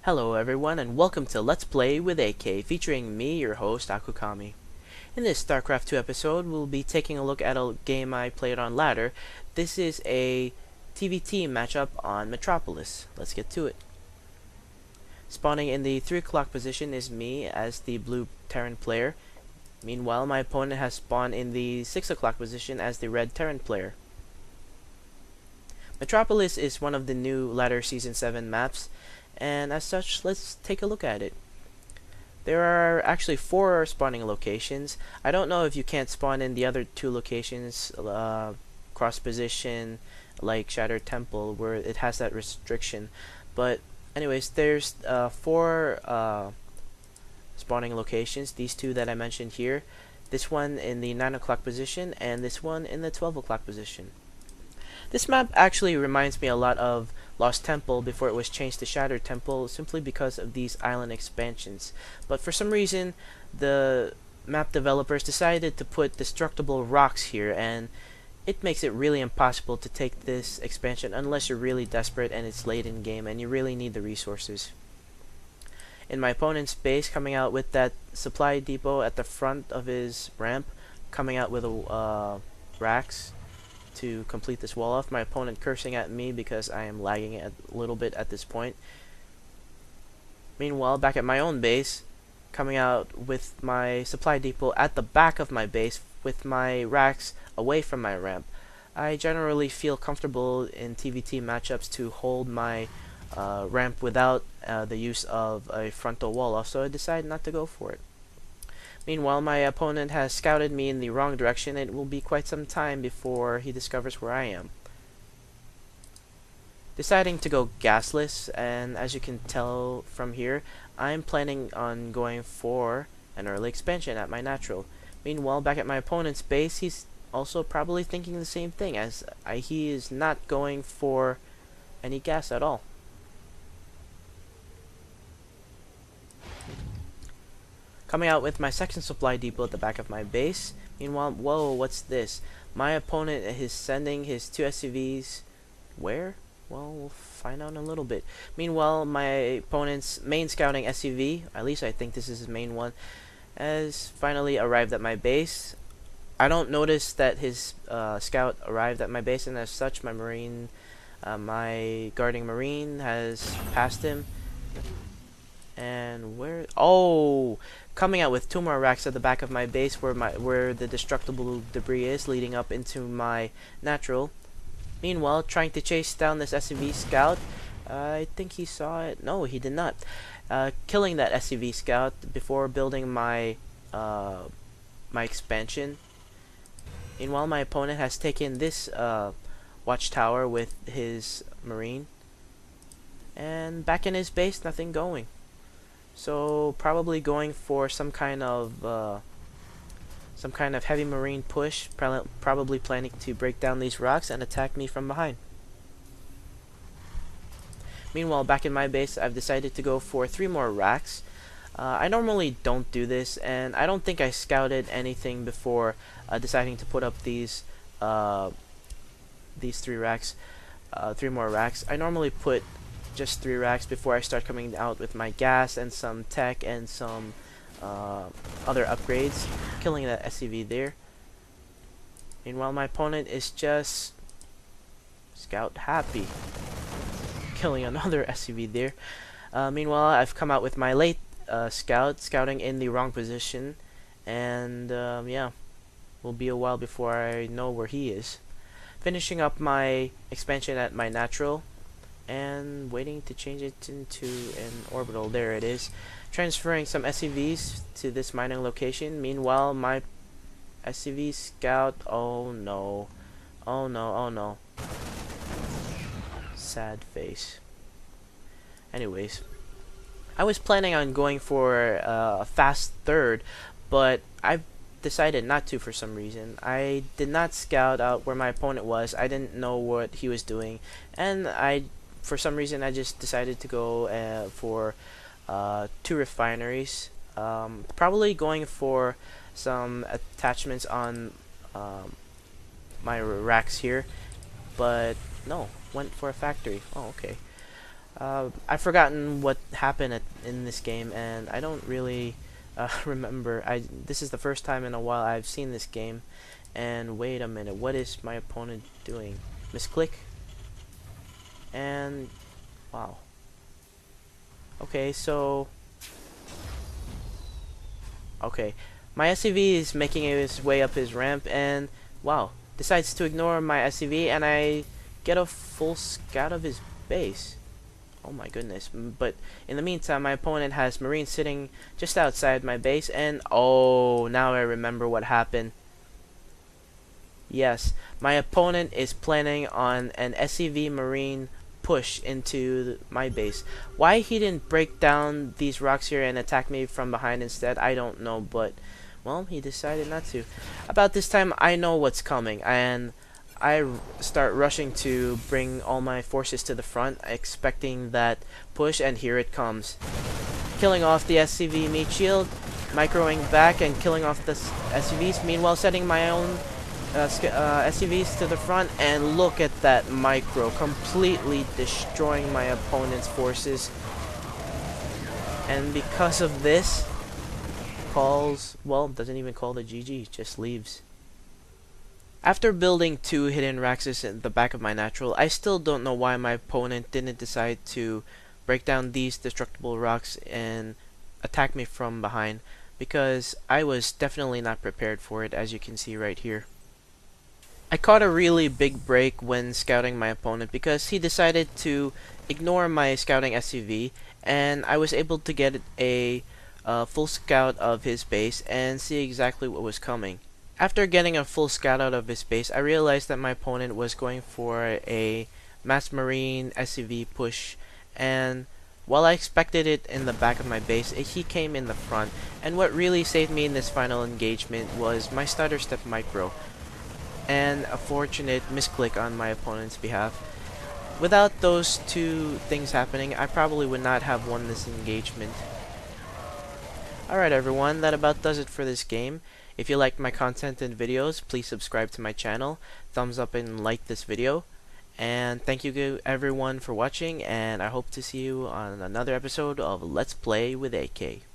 Hello everyone and welcome to Let's Play with AK, featuring me, your host, Akukami. In this StarCraft 2 episode, we'll be taking a look at a game I played on ladder. This is a TvT matchup on Metropolis. Let's get to it. Spawning in the 3 o'clock position is me as the blue Terran player. Meanwhile, my opponent has spawned in the 6 o'clock position as the red Terran player. Metropolis is one of the new ladder Season 7 maps, and as such, let's take a look at it. There are actually 4 spawning locations. I don't know if you can't spawn in the other 2 locations, cross position, like Shattered Temple, where it has that restriction. But anyways, there's 4 spawning locations. These 2 that I mentioned here. This one in the 9 o'clock position, and this one in the 12 o'clock position. This map actually reminds me a lot of Lost Temple before it was changed to Shattered Temple, simply because of these island expansions. But for some reason, the map developers decided to put destructible rocks here, and it makes it really impossible to take this expansion unless you're really desperate and it's late in game and you really need the resources. In my opponent's base, coming out with that supply depot at the front of his ramp, coming out with racks to complete this wall off. My opponent cursing at me because I am lagging a little bit at this point. Meanwhile, back at my own base, coming out with my supply depot at the back of my base with my racks away from my ramp. I generally feel comfortable in TvT matchups to hold my ramp without the use of a frontal wall off, so I decided not to go for it. Meanwhile, my opponent has scouted me in the wrong direction. It will be quite some time before he discovers where I am. Deciding to go gasless, and as you can tell from here, I'm planning on going for an early expansion at my natural. Meanwhile, back at my opponent's base, he's also probably thinking the same thing, as he is not going for any gas at all. Coming out with my second supply depot at the back of my base. Meanwhile, whoa, what's this? My opponent is sending his 2 SCVs. Where? Well, we'll find out in a little bit. Meanwhile, my opponent's main scouting SCV, at least I think this is his main one, has finally arrived at my base. I don't notice that his scout arrived at my base, and as such, my marine, my guarding marine has passed him. And where? Oh, coming out with 2 more racks at the back of my base, where the destructible debris is, leading up into my natural. Meanwhile, trying to chase down this SCV scout. I think he saw it. No, he did not. Killing that SCV scout before building my my expansion. Meanwhile, my opponent has taken this watchtower with his marine, and back in his base, nothing going. So probably going for some kind of heavy marine push, probably planning to break down these rocks and attack me from behind. Meanwhile, back in my base, I've decided to go for 3 more racks. I normally don't do this, and I don't think I scouted anything before deciding to put up these 3 racks, 3 more racks. I normally put just 3 racks before I start coming out with my gas and some tech and some other upgrades, killing that SCV there. Meanwhile, my opponent is just scout happy, killing another SCV there. Meanwhile, I've come out with my late scouting in the wrong position, and yeah, will be a while before I know where he is. Finishing up my expansion at my natural, and waiting to change it into an orbital. There it is. Transferring some SCVs to this mining location. Meanwhile, my SCV scout, oh no, oh no, oh no. Sad face. Anyways, I was planning on going for a fast third, but I've decided not to for some reason. I did not scout out where my opponent was. I didn't know what he was doing, and for some reason, I just decided to go for 2 refineries. Probably going for some attachments on my racks here, but no, went for a factory. Oh, okay. I've forgotten what happened in this game, and I don't really remember. This is the first time in a while I've seen this game. And wait a minute, what is my opponent doing? Misclick. And wow. Okay, so okay, my SCV is making his way up his ramp, and wow, decides to ignore my SCV, and I get a full scout of his base. Oh my goodness. But in the meantime, my opponent has Marines sitting just outside my base, and oh, now I remember what happened. Yes, my opponent is planning on an SCV Marine push into my base. Why he didn't break down these rocks here and attack me from behind instead, I don't know, but well, he decided not to. About this time, I know what's coming, and I start rushing to bring all my forces to the front, expecting that push, and here it comes. Killing off the SCV meat shield, microing back and killing off the SCVs, meanwhile setting my own SCVs to the front, and look at that micro, completely destroying my opponent's forces. And because of this, doesn't even call the GG, just leaves. After building 2 hidden Raxes in the back of my natural, I still don't know why my opponent didn't decide to break down these destructible rocks and attack me from behind, because I was definitely not prepared for it, as you can see right here. I caught a really big break when scouting my opponent because he decided to ignore my scouting SCV, and I was able to get a full scout of his base and see exactly what was coming. After getting a full scout out of his base, I realized that my opponent was going for a mass marine SCV push, and while I expected it in the back of my base, he came in the front, and what really saved me in this final engagement was my stutter step micro and a fortunate misclick on my opponent's behalf. Without those two things happening, I probably would not have won this engagement. Alright everyone, that about does it for this game. If you liked my content and videos, please subscribe to my channel, thumbs up and like this video. And thank you everyone for watching, and I hope to see you on another episode of Let's Play with AK.